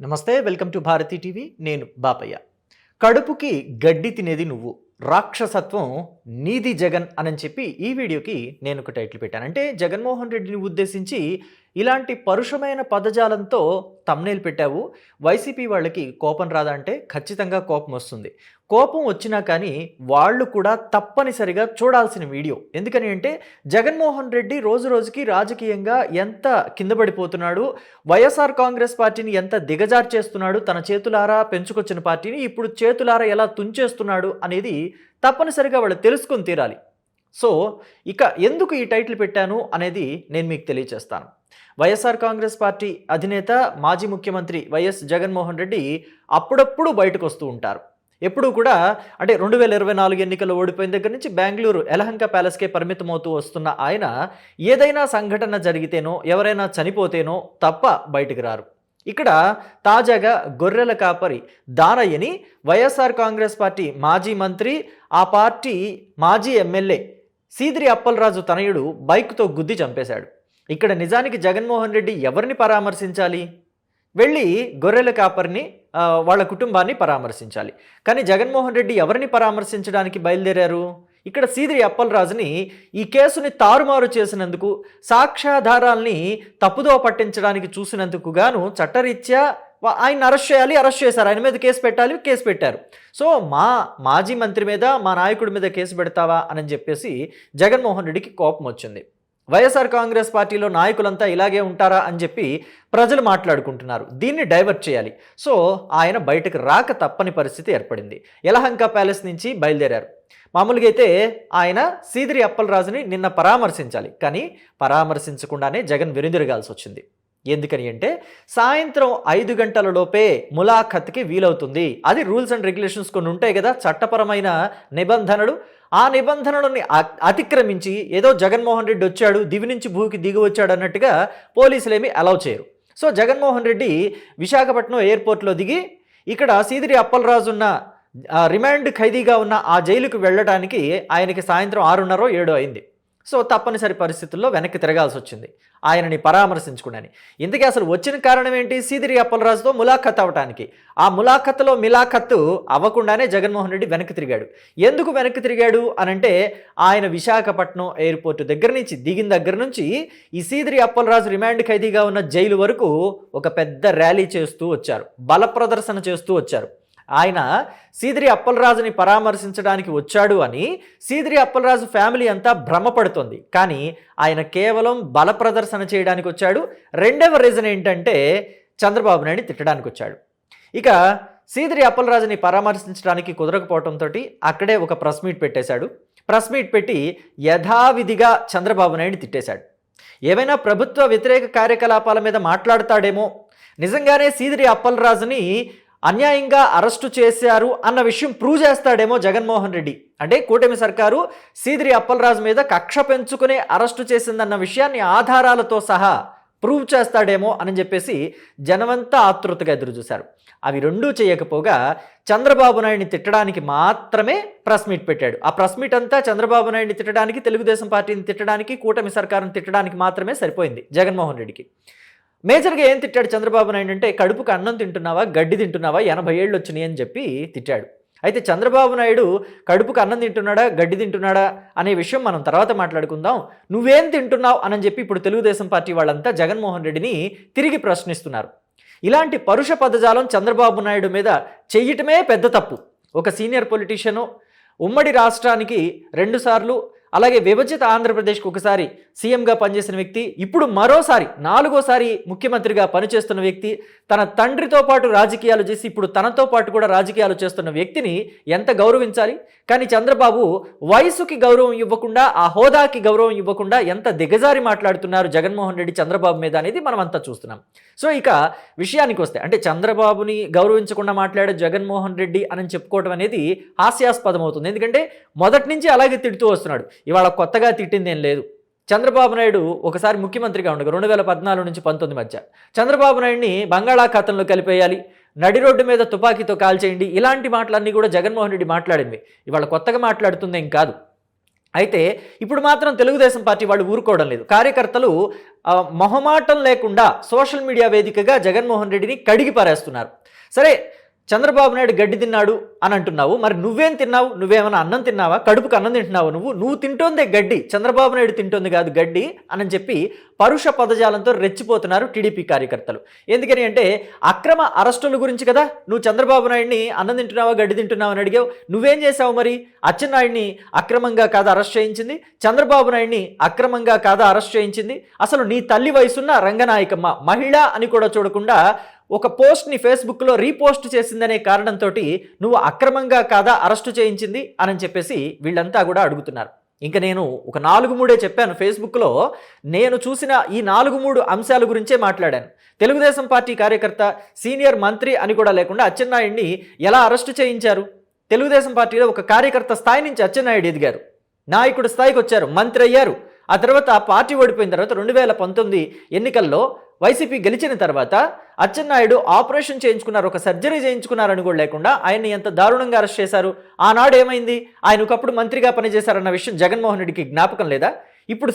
నమస్తే, welcome to Bharati TV. నేను బాపయ్య. కడుపుకి గడ్డి తినేది నువ్వు, రాక్షసత్వం నీది జగన్ అని చెప్పి ఈ వీడియోకి నేను ఒక టైటిల్ పెట్టాను. అంటే జగన్మోహన్ రెడ్డిని ఉద్దేశించి ఇలాంటి పరుషమైన పదజాలంతో థంబ్నెయిల్ పెట్టావు. వైసీపీ వాళ్ళకి కోపం రాదా అంటే ఖచ్చితంగా కోపం వస్తుంది. కోపం వచ్చినా కానీ వాళ్ళు కూడా తప్పనిసరిగా చూడాల్సిన వీడియో. ఎందుకని అంటే జగన్మోహన్ రెడ్డి రోజు రోజుకి రాజకీయంగా ఎంత కింద పడిపోతున్నాడు, వైఎస్ఆర్ కాంగ్రెస్ పార్టీని ఎంత దిగజార్చేస్తున్నాడు, తన చేతులారా పెంచుకొచ్చిన పార్టీని ఇప్పుడు చేతులారా ఎలా తుంచేస్తున్నాడు అనేది తప్పనిసరిగా వాళ్ళు తెలుసుకొని తీరాలి. సో ఇక ఎందుకు ఈ టైటిల్ పెట్టాను అనేది నేను మీకు తెలియజేస్తాను. వైఎస్ఆర్ కాంగ్రెస్ పార్టీ అధినేత మాజీ ముఖ్యమంత్రి వైఎస్ జగన్మోహన్ రెడ్డి అప్పుడప్పుడు బయటకు వస్తూ ఉంటారు. ఎప్పుడూ కూడా అంటే 2024 ఎన్నికల్లో ఓడిపోయిన దగ్గర నుంచి బెంగళూరు యలహంక ప్యాలెస్కే పరిమితమవుతూ వస్తున్న ఆయన ఏదైనా సంఘటన జరిగితేనో ఎవరైనా చనిపోతేనో తప్ప బయటకు రారు. ఇక్కడ తాజాగా గొర్రెల కాపరి దానయ్యని వైఎస్ఆర్ కాంగ్రెస్ పార్టీ మాజీ మంత్రి, ఆ పార్టీ మాజీ ఎమ్మెల్యే సీదిరి అప్పలరాజు తనయుడు బైక్తో గుద్ది చంపేశాడు. ఇక్కడ నిజానికి జగన్మోహన్ రెడ్డి ఎవరిని పరామర్శించాలి? వెళ్ళి గొర్రెల కాపరిని వాళ్ళ కుటుంబాన్ని పరామర్శించాలి. కానీ జగన్మోహన్ రెడ్డి ఎవరిని పరామర్శించడానికి బయలుదేరారు? ఇక్కడ సీదిరి అప్పలరాజుని ఈ కేసుని తారుమారు చేసినందుకు, సాక్ష్యాధారాల్ని తప్పుదో పట్టించడానికి చూసినందుకు గాను చట్టరీత్యా ఆయన అరెస్ట్ చేయాలి, అరెస్ట్ చేశారు. ఆయన మీద కేసు పెట్టాలి, కేసు పెట్టారు. సో మాజీ మంత్రి మీద, మా నాయకుడి మీద కేసు పెడతావా అని చెప్పేసి జగన్మోహన్ రెడ్డికి కోపం వచ్చింది. వైఎస్ఆర్ కాంగ్రెస్ పార్టీలో నాయకులంతా ఇలాగే ఉంటారా అని చెప్పి ప్రజలు మాట్లాడుకుంటున్నారు. దీన్ని డైవర్ట్ చేయాలి. సో ఆయన బయటకు రాక తప్పని పరిస్థితి ఏర్పడింది. యలహంక ప్యాలెస్ నుంచి బయలుదేరారు. మామూలుగా అయితే ఆయన సీదిరి అప్పలరాజుని నిన్న పరామర్శించాలి, కానీ పరామర్శించకుండానే జగన్ వెనుదిరగాల్సి వచ్చింది. ఎందుకని అంటే సాయంత్రం 5 గంటల లోపే ములాఖత్కి వీలవుతుంది. అది రూల్స్ అండ్ రెగ్యులేషన్స్ కొన్ని ఉంటాయి కదా, చట్టపరమైన నిబంధనలు. ఆ నిబంధనలని అతిక్రమించి ఏదో జగన్మోహన్ రెడ్డి వచ్చాడు, దివి నుంచి భూకి దిగి వచ్చాడు అన్నట్టుగా పోలీసులు ఏమీ అలౌ చేయరు. సో జగన్మోహన్ రెడ్డి విశాఖపట్నం ఎయిర్పోర్ట్లో దిగి ఇక్కడ సీదిరి అప్పలరాజు ఉన్న రిమాండ్ ఖైదీగా ఉన్న ఆ జైలుకు వెళ్ళడానికి ఆయనకి సాయంత్రం 6:30, 7 అయింది. సో తప్పనిసరి పరిస్థితుల్లో వెనక్కి తిరగాల్సి వచ్చింది ఆయనని పరామర్శించుకున్నాను. ఇంతకీ అసలు వచ్చిన కారణం ఏంటి? సీదిరి అప్పలరాజుతో ములాఖత్ అవ్వటానికి. ఆ ములాఖత్తులో మిలాఖత్తు అవ్వకుండానే జగన్మోహన్ రెడ్డి వెనక్కి తిరిగాడు. ఎందుకు వెనక్కి తిరిగాడు అనంటే ఆయన విశాఖపట్నం ఎయిర్పోర్ట్ దగ్గర నుంచి దిగిన దగ్గర నుంచి ఈ సీదిరి అప్పలరాజు రిమాండ్ ఖైదీగా ఉన్న జైలు వరకు ఒక పెద్ద ర్యాలీ చేస్తూ వచ్చారు, బల ప్రదర్శన చేస్తూ వచ్చారు. ఆయన సీదిరి అప్పలరాజుని పరామర్శించడానికి వచ్చాడు అని సీదిరి అప్పలరాజు ఫ్యామిలీ అంతా భ్రమపడుతుంది. కానీ ఆయన కేవలం బల ప్రదర్శన చేయడానికి వచ్చాడు. రెండవ రీజన్ ఏంటంటే చంద్రబాబు నాయుడిని తిట్టడానికి వచ్చాడు. ఇక సీదిరి అప్పలరాజుని పరామర్శించడానికి కుదరకపోవడంతో అక్కడే ఒక ప్రెస్ మీట్ పెట్టేశాడు. ప్రెస్ మీట్ పెట్టి యథావిధిగా చంద్రబాబు నాయుడిని తిట్టేశాడు. ఏమైనా ప్రభుత్వ వ్యతిరేక కార్యకలాపాల మీద మాట్లాడతాడేమో, నిజంగానే సీదిరి అప్పలరాజుని అన్యాయంగా అరెస్టు చేశారు అన్న విషయం ప్రూవ్ చేస్తాడేమో జగన్మోహన్ రెడ్డి. అంటే కూటమి సర్కారు సీదిరి అప్పలరాజు మీద కక్ష పెంచుకునే అరెస్టు చేసిందన్న విషయాన్ని ఆధారాలతో సహా ప్రూవ్ చేస్తాడేమో అని చెప్పేసి జనమంతా ఆతృతగా ఎదురుచూశారు. అవి రెండూ చేయకపోగా చంద్రబాబు నాయుడిని తిట్టడానికి మాత్రమే ప్రెస్ మీట్ పెట్టాడు. ఆ ప్రెస్ మీట్ అంతా చంద్రబాబు నాయుడిని తిట్టడానికి, తెలుగుదేశం పార్టీని తిట్టడానికి, కూటమి సర్కారుని తిట్టడానికి మాత్రమే సరిపోయింది జగన్మోహన్ రెడ్డికి. మేజర్గా ఏం తిట్టాడు చంద్రబాబు నాయుడు అంటే కడుపుకు అన్నం తింటున్నావా, గడ్డి తింటున్నావా, 80 ఏళ్ళు వచ్చినాయి అని చెప్పి తిట్టాడు. అయితే చంద్రబాబు నాయుడు కడుపుకు అన్నం తింటున్నాడా, గడ్డి తింటున్నాడా అనే విషయం మనం తర్వాత మాట్లాడుకుందాం. నువ్వేం తింటున్నావు అని చెప్పి ఇప్పుడు తెలుగుదేశం పార్టీ వాళ్ళంతా జగన్మోహన్ రెడ్డిని తిరిగి ప్రశ్నిస్తున్నారు. ఇలాంటి పరుష పదజాలం చంద్రబాబు నాయుడు మీద చెయ్యటమే పెద్ద తప్పు. ఒక సీనియర్ పొలిటీషియను, ఉమ్మడి రాష్ట్రానికి 2 సార్లు, అలాగే విభజిత ఆంధ్రప్రదేశ్కి ఒకసారి సీఎంగా పనిచేసిన వ్యక్తి, ఇప్పుడు మరోసారి 4వసారి ముఖ్యమంత్రిగా పనిచేస్తున్న వ్యక్తి, తన తండ్రితో పాటు రాజకీయాలు చేసి ఇప్పుడు తనతో పాటు కూడా రాజకీయాలు చేస్తున్న వ్యక్తిని ఎంత గౌరవించాలి? కానీ చంద్రబాబు వయసుకి గౌరవం ఇవ్వకుండా, ఆ హోదాకి గౌరవం ఇవ్వకుండా ఎంత దిగజారి మాట్లాడుతున్నారు జగన్మోహన్ రెడ్డి చంద్రబాబు మీద అనేది మనం అంతా చూస్తున్నాం. సో ఇక విషయానికి వస్తే అంటే చంద్రబాబుని గౌరవించకుండా మాట్లాడే జగన్మోహన్ రెడ్డి అని చెప్పుకోవడం అనేది హాస్యాస్పదం అవుతుంది. ఎందుకంటే మొదటి నుంచి అలాగే తిడుతూ వస్తున్నాడు. ఇవాళ కొత్తగా తిట్టింది ఏం లేదు. చంద్రబాబు నాయుడు ఒకసారి ముఖ్యమంత్రిగా ఉండగా 2014 నుంచి 19 మధ్య చంద్రబాబు నాయుడిని బంగాళాఖాతంలో కలిపేయాలి, నడి రోడ్డు మీద తుపాకీతో కాల్చేయండి, ఇలాంటి మాటలన్నీ కూడా జగన్మోహన్ రెడ్డి మాట్లాడింది. ఇవాళ కొత్తగా మాట్లాడుతుందేం కాదు. అయితే ఇప్పుడు మాత్రం తెలుగుదేశం పార్టీ వాళ్ళు ఊరుకోవడం లేదు. కార్యకర్తలు మొహమాటం లేకుండా సోషల్ మీడియా వేదికగా జగన్మోహన్ రెడ్డిని కడిగి పారేస్తున్నారు. సరే, చంద్రబాబు నాయుడు గడ్డి తిన్నాడు అని అంటున్నావు, మరి నువ్వేం తిన్నావు? నువ్వేమైనా అన్నం తిన్నావా? కడుపుకు అన్నం తింటున్నావు? నువ్వు తింటోందే గడ్డి, చంద్రబాబు నాయుడు తింటోంది కాదు గడ్డి అని చెప్పి పరుష పదజాలంతో రెచ్చిపోతున్నారు టీడీపీ కార్యకర్తలు. ఎందుకని అంటే అక్రమ అరెస్టుల గురించి కదా. నువ్వు చంద్రబాబు నాయుడిని అన్నం తింటున్నావా గడ్డి తింటున్నావా అని అడిగావు. నువ్వేం చేశావు మరి? అచ్చెన్నాయుడిని అక్రమంగా కాదా అరెస్ట్ చేయించింది? చంద్రబాబు నాయుడిని అక్రమంగా కాదా అరెస్ట్ చేయించింది? అసలు నీ తల్లి వయసున్న రంగనాయకమ్మ మహిళ అని కూడా చూడకుండా ఒక పోస్ట్ని ఫేస్బుక్లో రీపోస్ట్ చేసిందనే కారణంతో నువ్వు అక్రమంగా కాదా అరెస్టు చేయించింది అని చెప్పేసి వీళ్ళంతా కూడా అడుగుతున్నారు. ఇంకా నేను ఒక 4-3 చెప్పాను ఫేస్బుక్లో. నేను చూసిన ఈ 4-3 అంశాల గురించే మాట్లాడాను. తెలుగుదేశం పార్టీ కార్యకర్త, సీనియర్ మంత్రి అని కూడా లేకుండా అచ్చెన్నాయుడిని ఎలా అరెస్టు చేయించారు? తెలుగుదేశం పార్టీలో ఒక కార్యకర్త స్థాయి నుంచి అచ్చెన్నాయుడు ఎదిగారు, నాయకుడు స్థాయికి వచ్చారు, మంత్రి అయ్యారు. ఆ తర్వాత పార్టీ ఓడిపోయిన తర్వాత 2019 ఎన్నికల్లో వైసీపీ గెలిచిన తర్వాత అచ్చెన్నాయుడు ఆపరేషన్ చేయించుకున్నారు, ఒక సర్జరీ చేయించుకున్నారని కూడా లేకుండా ఆయన్ని ఎంత దారుణంగా అరెస్ట్ చేశారు. ఆనాడు ఏమైంది? ఆయన ఒకప్పుడు మంత్రిగా పనిచేశారన్న విషయం జగన్మోహన్ రెడ్డికి జ్ఞాపకం లేదా? ఇప్పుడు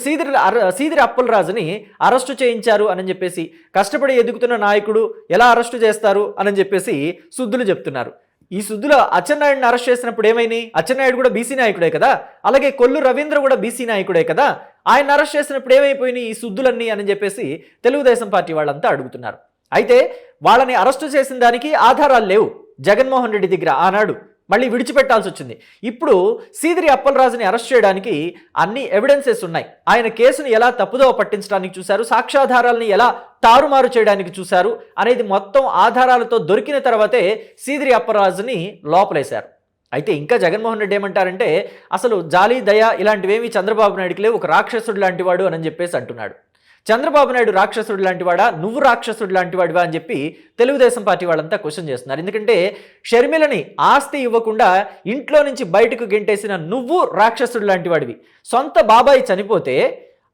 సీదిరి అప్పలరాజుని అరెస్టు చేయించారు అని చెప్పేసి కష్టపడి ఎదుగుతున్న నాయకుడు ఎలా అరెస్టు చేస్తారు అని చెప్పేసి సుద్దులు చెప్తున్నారు. ఈ సుద్దులో అచ్చెన్నాయుడిని అరెస్ట్ చేసినప్పుడు ఏమైంది? అచ్చెన్నాయుడు కూడా బీసీ నాయకుడే కదా, అలాగే కొల్లు రవీంద్ర కూడా బీసీ నాయకుడే కదా. ఆయన అరెస్ట్ చేసినప్పుడు ఏమైపోయినాయి ఈ సుద్దులన్నీ అని చెప్పేసి తెలుగుదేశం పార్టీ వాళ్ళంతా అడుగుతున్నారు. అయితే వాళ్ళని అరెస్టు చేసిన దానికి ఆధారాలు లేవు జగన్మోహన్ రెడ్డి దగ్గర. ఆనాడు మళ్ళీ విడిచిపెట్టాల్సి వచ్చింది. ఇప్పుడు సీదిరి అప్పలరాజుని అరెస్ట్ చేయడానికి అన్ని ఎవిడెన్సెస్ ఉన్నాయి. ఆయన కేసును ఎలా తప్పుదోవ పట్టించడానికి చూశారు, సాక్ష్యాధారాలని ఎలా తారుమారు చేయడానికి చూశారు అనేది మొత్తం ఆధారాలతో దొరికిన తర్వాతే సీదిరి అప్పలరాజుని లోపలేశారు. అయితే ఇంకా జగన్మోహన్ రెడ్డి ఏమంటారంటే అసలు జాలి దయ ఇలాంటివేమీ చంద్రబాబు నాయుడికి లేవు, ఒక రాక్షసుడు లాంటి వాడు అని చెప్పేసి అంటున్నాడు. చంద్రబాబు నాయుడు రాక్షసుడు లాంటివాడా, నువ్వు రాక్షసుడు లాంటివాడివా అని చెప్పి తెలుగుదేశం పార్టీ వాళ్ళంతా క్వశ్చన్ చేస్తున్నారు. ఎందుకంటే షర్మిలని ఆస్తి ఇవ్వకుండా ఇంట్లో నుంచి బయటకు గెంటేసిన నువ్వు రాక్షసుడు లాంటివాడివి. సొంత బాబాయి చనిపోతే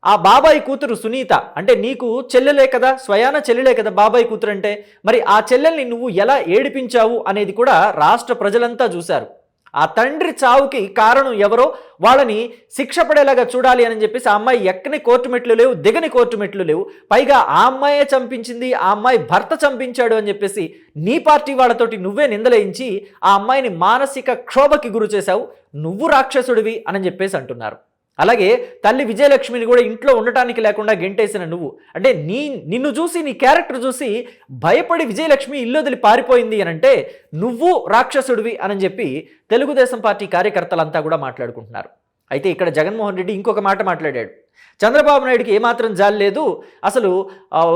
ఆ బాబాయి కూతురు సునీత అంటే నీకు చెల్లెలే కదా, స్వయాన చెల్లెలే కదా బాబాయి కూతురు అంటే, మరి ఆ చెల్లెల్ని నువ్వు ఎలా ఏడిపించావు అనేది కూడా రాష్ట్ర ప్రజలంతా చూశారు. ఆ తండ్రి చావుకి కారణం ఎవరో వాళ్ళని శిక్ష పడేలాగా చూడాలి అని చెప్పేసి ఆ అమ్మాయి ఎక్కని కోర్టు మెట్లు లేవు, దిగని కోర్టు మెట్లు లేవు. పైగా ఆ అమ్మాయే చంపించింది, ఆ అమ్మాయి భర్త చంపించాడు అని చెప్పేసి నీ పార్టీ వాళ్ళతోటి నువ్వే నిందలేయించి ఆ అమ్మాయిని మానసిక క్షోభకి గురి చేశావు. నువ్వు రాక్షసుడివి అని చెప్పేసి అంటున్నారు. అలాగే తల్లి విజయలక్ష్మిని కూడా ఇంట్లో ఉండటానికి లేకుండా గెంటేసిన నువ్వు అంటే నిన్ను చూసి నీ క్యారెక్టర్ చూసి భయపడి విజయలక్ష్మి ఇల్లు వదిలి పారిపోయింది అని అంటే నువ్వు రాక్షసుడివి అని చెప్పి తెలుగుదేశం పార్టీ కార్యకర్తలంతా కూడా మాట్లాడుకుంటున్నారు. అయితే ఇక్కడ జగన్మోహన్ రెడ్డి ఇంకొక మాట మాట్లాడాడు. చంద్రబాబు నాయుడికి ఏమాత్రం జాలి లేదు, అసలు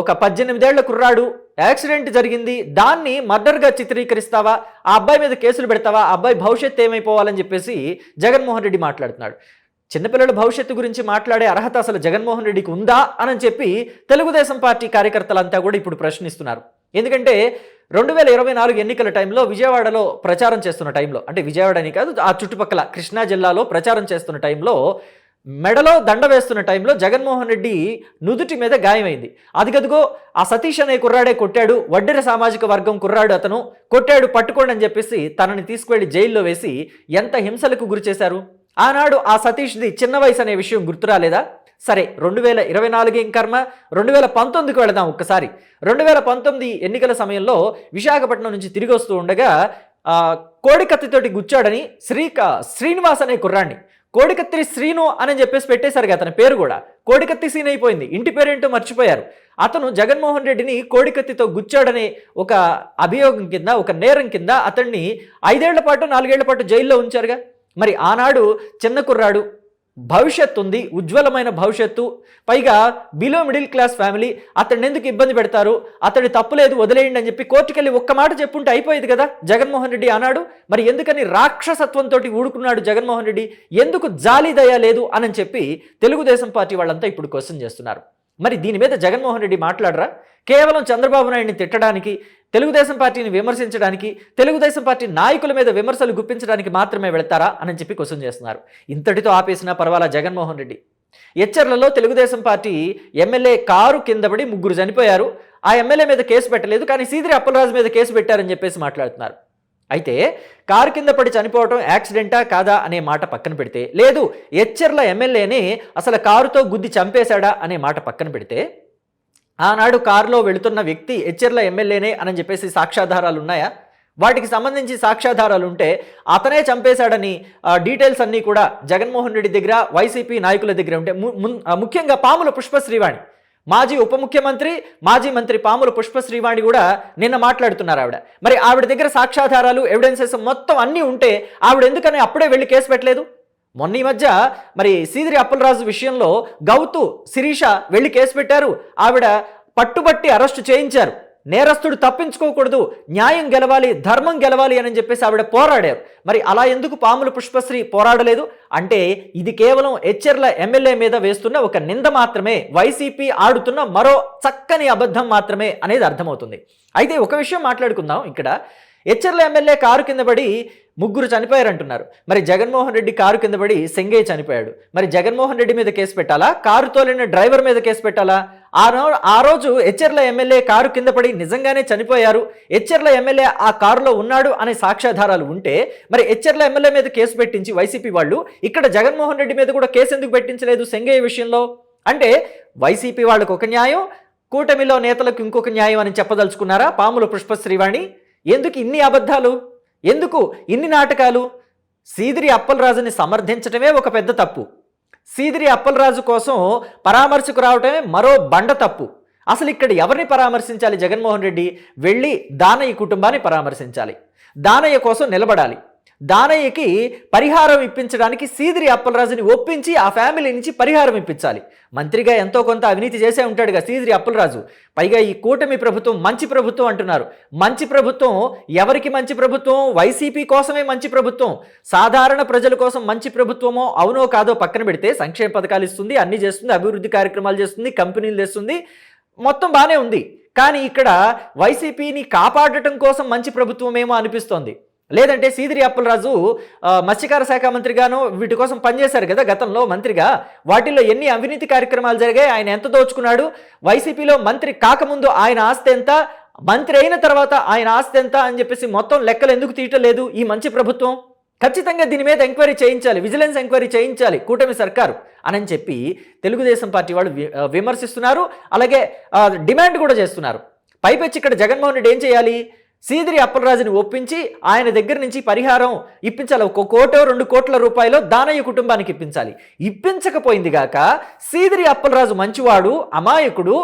ఒక 18 ఏళ్ల కుర్రాడు యాక్సిడెంట్ జరిగింది, దాన్ని మర్డర్గా చిత్రీకరిస్తావా, ఆ అబ్బాయి మీద కేసులు పెడతావా, ఆ అబ్బాయి భవిష్యత్తు ఏమైపోవాలని చెప్పేసి జగన్మోహన్ రెడ్డి మాట్లాడుతున్నాడు. చిన్నపిల్లల భవిష్యత్తు గురించి మాట్లాడే అర్హత అసలు జగన్మోహన్ రెడ్డికి ఉందా అని చెప్పి తెలుగుదేశం పార్టీ కార్యకర్తలంతా కూడా ఇప్పుడు ప్రశ్నిస్తున్నారు. ఎందుకంటే 2024 ఎన్నికల టైంలో విజయవాడలో ప్రచారం చేస్తున్న టైంలో, అంటే విజయవాడ అని కాదు ఆ చుట్టుపక్కల కృష్ణా జిల్లాలో ప్రచారం చేస్తున్న టైంలో మెడలో దండ వేస్తున్న టైంలో జగన్మోహన్ రెడ్డి నుదుటి మీద గాయమైంది. అదిగదిగో ఆ సతీష్ అనే కుర్రాడే కొట్టాడు, వడ్డెర సామాజిక వర్గం కుర్రాడు అతను కొట్టాడు, పట్టుకోండి అని చెప్పేసి తనని తీసుకువెళ్ళి జైల్లో వేసి ఎంత హింసలకు గురి చేశారు. ఆనాడు ఆ సతీష్ది చిన్న వయసు అనే విషయం గుర్తురాలేదా? సరే, 2024 ఏం కర్మ, 2019కి వెళదాం ఒక్కసారి. 2019 ఎన్నికల సమయంలో విశాఖపట్నం నుంచి తిరిగి వస్తూ ఉండగా కోడికత్తితోటి గుచ్చాడని శ్రీనివాస్ అనే కుర్రాన్ని కోడికత్తి శ్రీను అని చెప్పేసి పెట్టేశారు. అతని పేరు కూడా కోడికత్తి సీన్ అయిపోయింది, ఇంటి పేరేంటో మర్చిపోయారు. అతను జగన్మోహన్ రెడ్డిని కోడికత్తితో గుచ్చాడనే ఒక అభియోగం కింద, ఒక నేరం కింద అతన్ని 5 ఏళ్ల పాటు 4 ఏళ్ల పాటు జైల్లో ఉంచారుగా. మరి ఆనాడు చిన్న కుర్రాడు, భవిష్యత్తు ఉంది, ఉజ్వలమైన భవిష్యత్తు, పైగా బిలో మిడిల్ క్లాస్ ఫ్యామిలీ, అతన్ని ఎందుకు ఇబ్బంది పెడతారు, అతడి తప్పు లేదు వదిలేయండి అని చెప్పి కోర్టుకెళ్ళి ఒక్క మాట చెప్పుంటే అయిపోయేది కదా జగన్మోహన్ రెడ్డి ఆనాడు. మరి ఎందుకని రాక్షసత్వంతో ఊడుకున్నాడు జగన్మోహన్ రెడ్డి, ఎందుకు జాలి దయ లేదు అని చెప్పి తెలుగుదేశం పార్టీ వాళ్ళంతా ఇప్పుడు క్వశ్చన్ చేస్తున్నారు. మరి దీని మీద జగన్మోహన్ రెడ్డి మాట్లాడరా? కేవలం చంద్రబాబు నాయుడిని తిట్టడానికి, తెలుగుదేశం పార్టీని విమర్శించడానికి, తెలుగుదేశం పార్టీ నాయకుల మీద విమర్శలు గుప్పించడానికి మాత్రమే వెళ్తారా అని చెప్పి క్వశ్చన్ చేస్తున్నారు. ఇంతటితో ఆపేసినా పర్వాలా జగన్మోహన్ రెడ్డి. ఎచ్చర్లలో తెలుగుదేశం పార్టీ ఎమ్మెల్యే కారు కింద పడి 3 చనిపోయారు, ఆ ఎమ్మెల్యే మీద కేసు పెట్టలేదు, కానీ సీదిరి అప్పలరాజు మీద కేసు పెట్టారని చెప్పేసి మాట్లాడుతున్నారు. అయితే కారు కింద పడి చనిపోవటం యాక్సిడెంటా కాదా అనే మాట పక్కన పెడితే, లేదు ఎచ్చెర్ల ఎమ్మెల్యేని అసలు కారుతో గుద్ది చంపేశాడా అనే మాట పక్కన పెడితే, ఆనాడు కారులో వెళుతున్న వ్యక్తి ఎచ్చెర్ల ఎమ్మెల్యేనే అని చెప్పేసి సాక్ష్యాధారాలు ఉన్నాయా? వాటికి సంబంధించి సాక్ష్యాధారాలు ఉంటే అతనే చంపేశాడని డీటెయిల్స్ అన్నీ కూడా జగన్మోహన్ రెడ్డి దగ్గర, వైసీపీ నాయకుల దగ్గర ఉంటే, ముఖ్యంగా పాముల పుష్పశ్రీవాణి మాజీ ఉప ముఖ్యమంత్రి, మాజీ మంత్రి పాముల పుష్పశ్రీవాణి కూడా నిన్న మాట్లాడుతున్నారు ఆవిడ. మరి ఆవిడ దగ్గర సాక్ష్యాధారాలు, ఎవిడెన్సెస్ మొత్తం అన్నీ ఉంటే ఆవిడ ఎందుకని అప్పుడే వెళ్ళి కేసు పెట్టలేదు? మొన్న ఈ మధ్య మరి సీదిరి అప్పలరాజు విషయంలో గౌతు, శిరీష వెళ్ళి కేసు పెట్టారు. ఆవిడ పట్టుబట్టి అరెస్టు చేయించారు. నేరస్తుడు తప్పించుకోకూడదు, న్యాయం గెలవాలి, ధర్మం గెలవాలి అని చెప్పేసి ఆవిడ పోరాడారు. మరి అలా ఎందుకు పాముల పుష్పశ్రీ పోరాడలేదు అంటే ఇది కేవలం ఎచ్చెర్ల ఎమ్మెల్యే మీద వేస్తున్న ఒక నింద మాత్రమే, వైసీపీ ఆడుతున్న మరో చక్కని అబద్ధం మాత్రమే అనేది అర్థమవుతుంది. అయితే ఒక విషయం మాట్లాడుకుందాం. ఇక్కడ ఎచ్చెర్ల ఎమ్మెల్యే కారు కింద పడి 3 చనిపోయారంటున్నారు. మరి జగన్మోహన్ రెడ్డి కారు కింద పడి సెంగయ్య చనిపోయాడు. మరి జగన్మోహన్ రెడ్డి మీద కేసు పెట్టాలా, కారు తోలిన డ్రైవర్ మీద కేసు పెట్టాలా? ఆ రోజు ఎచ్చెర్ల ఎమ్మెల్యే కారు కింద పడి నిజంగానే చనిపోయారు, ఎచ్చెర్ల ఎమ్మెల్యే ఆ కారులో ఉన్నాడు అనే సాక్ష్యాధారాలు ఉంటే మరి ఎచ్చెర్ల ఎమ్మెల్యే మీద కేసు పెట్టించి వైసీపీ వాళ్ళు ఇక్కడ జగన్మోహన్ రెడ్డి మీద కూడా కేసు ఎందుకు పెట్టించలేదు సెంగయ్య విషయంలో? అంటే వైసీపీ వాళ్ళకు ఒక న్యాయం, కూటమిలో నేతలకు ఇంకొక న్యాయం అని చెప్పదలుచుకున్నారా పాముల పుష్పశ్రీవాణి? ఎందుకు ఇన్ని అబద్ధాలు, ఎందుకు ఇన్ని నాటకాలు? సీదిరి అప్పలరాజుని సమర్థించటమే ఒక పెద్ద తప్పు, సీదిరి అప్పలరాజు కోసం పరామర్శకు రావటమే మరో బండ తప్పు. అసలు ఇక్కడ ఎవరిని పరామర్శించాలి జగన్మోహన్ రెడ్డి? వెళ్ళి దానయ్య కుటుంబాన్ని పరామర్శించాలి, దానయ్య కోసం నిలబడాలి, దానయ్యకి పరిహారం ఇప్పించడానికి సీదిరి అప్పలరాజుని ఒప్పించి ఆ ఫ్యామిలీ నుంచి పరిహారం ఇప్పించాలి. మంత్రిగా ఎంతో కొంత అవినీతి చేసే ఉంటాడుగా సీదిరి అప్పలరాజు. పైగా ఈ కూటమి ప్రభుత్వం మంచి ప్రభుత్వం అంటున్నారు. మంచి ప్రభుత్వం ఎవరికి మంచి ప్రభుత్వం? వైసీపీ కోసమే మంచి ప్రభుత్వం. సాధారణ ప్రజల కోసం మంచి ప్రభుత్వమో అవునో కాదో పక్కన పెడితే సంక్షేమ పథకాలు ఇస్తుంది, అన్ని చేస్తుంది, అభివృద్ధి కార్యక్రమాలు చేస్తుంది, కంపెనీలు చేస్తుంది, మొత్తం బాగానే ఉంది. కానీ ఇక్కడ వైసీపీని కాపాడటం కోసం మంచి ప్రభుత్వమేమో అనిపిస్తోంది. లేదంటే సీదిరి అప్పలరాజు మత్స్యకార శాఖ మంత్రిగాను వీటి కోసం పనిచేశారు కదా గతంలో మంత్రిగా. వాటిల్లో ఎన్ని అవినీతి కార్యక్రమాలు జరిగాయి, ఆయన ఎంత దోచుకున్నాడు, వైసీపీలో మంత్రి కాకముందు ఆయన ఆస్తి ఎంత, మంత్రి అయిన తర్వాత ఆయన ఆస్తి ఎంత అని చెప్పేసి మొత్తం లెక్కలు ఎందుకు తీయటలేదు ఈ మంచి ప్రభుత్వం? ఖచ్చితంగా దీని మీద ఎంక్వైరీ చేయించాలి, విజిలెన్స్ ఎంక్వైరీ చేయించాలి కూటమి సర్కారు అని చెప్పి తెలుగుదేశం పార్టీ వాళ్ళు విమర్శిస్తున్నారు. అలాగే డిమాండ్ కూడా చేస్తున్నారు. పైపెచ్చి ఇక్కడ జగన్మోహన్ రెడ్డి ఏం చేయాలి? సీదిరి అప్పలరాజుని ఒప్పించి ఆయన దగ్గర నుంచి పరిహారం ఇప్పించాలి. 1 కోటో 2 కోట్ల రూపాయలు దానయ్య కుటుంబానికి ఇప్పించాలి. ఇప్పించకపోయింది గాక సీదిరి అప్పలరాజు మంచివాడు, అమాయకుడు,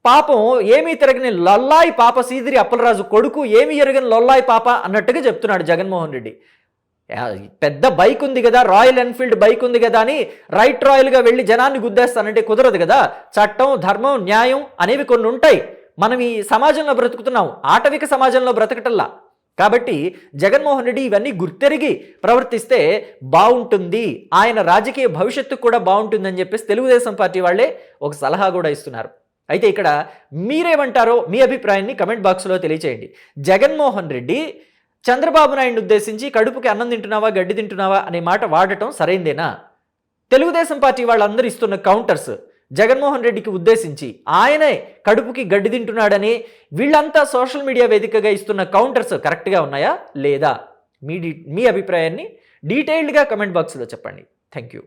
పాపం ఏమీ తిరగని లొల్లాయి పాప, సీదిరి అప్పలరాజు కొడుకు ఏమీ ఎరగని లొల్లాయి పాప అన్నట్టుగా చెప్తున్నాడు జగన్మోహన్ రెడ్డి. పెద్ద బైక్ ఉంది కదా, రాయల్ ఎన్ఫీల్డ్ బైక్ ఉంది కదా అని రైట్ రాయల్గా వెళ్ళి జనాన్ని గుద్దేస్తానంటే కుదరదు కదా. చట్టం, ధర్మం, న్యాయం అనేవి కొన్ని ఉంటాయి. మనం ఈ సమాజంలో బ్రతుకుతున్నాం, ఆటవిక సమాజంలో బ్రతకటల్లా. కాబట్టి జగన్మోహన్ రెడ్డి ఇవన్నీ గుర్తెరిగి ప్రవర్తిస్తే బాగుంటుంది, ఆయన రాజకీయ భవిష్యత్తు కూడా బాగుంటుందని చెప్పేసి తెలుగుదేశం పార్టీ వాళ్ళే ఒక సలహా కూడా ఇస్తున్నారు. అయితే ఇక్కడ మీరేమంటారో మీ అభిప్రాయాన్ని కమెంట్ బాక్స్లో తెలియచేయండి. జగన్మోహన్ రెడ్డి చంద్రబాబు నాయుడిని ఉద్దేశించి కడుపుకి అన్నం తింటున్నావా, గడ్డి తింటున్నావా అనే మాట వాడటం సరైందేనా? తెలుగుదేశం పార్టీ వాళ్ళందరూ ఇస్తున్న కౌంటర్స్ జగన్మోహన్ రెడ్డికి ఉద్దేశించి ఆయనే కడుపుకి గడ్డి తింటున్నాడని వీళ్ళంతా సోషల్ మీడియా వేదికగా ఇస్తున్న కౌంటర్స్ కరెక్ట్గా ఉన్నాయా లేదా? మీ అభిప్రాయాన్ని డీటెయిల్డ్గా కమెంట్ బాక్స్లో చెప్పండి. Thank you.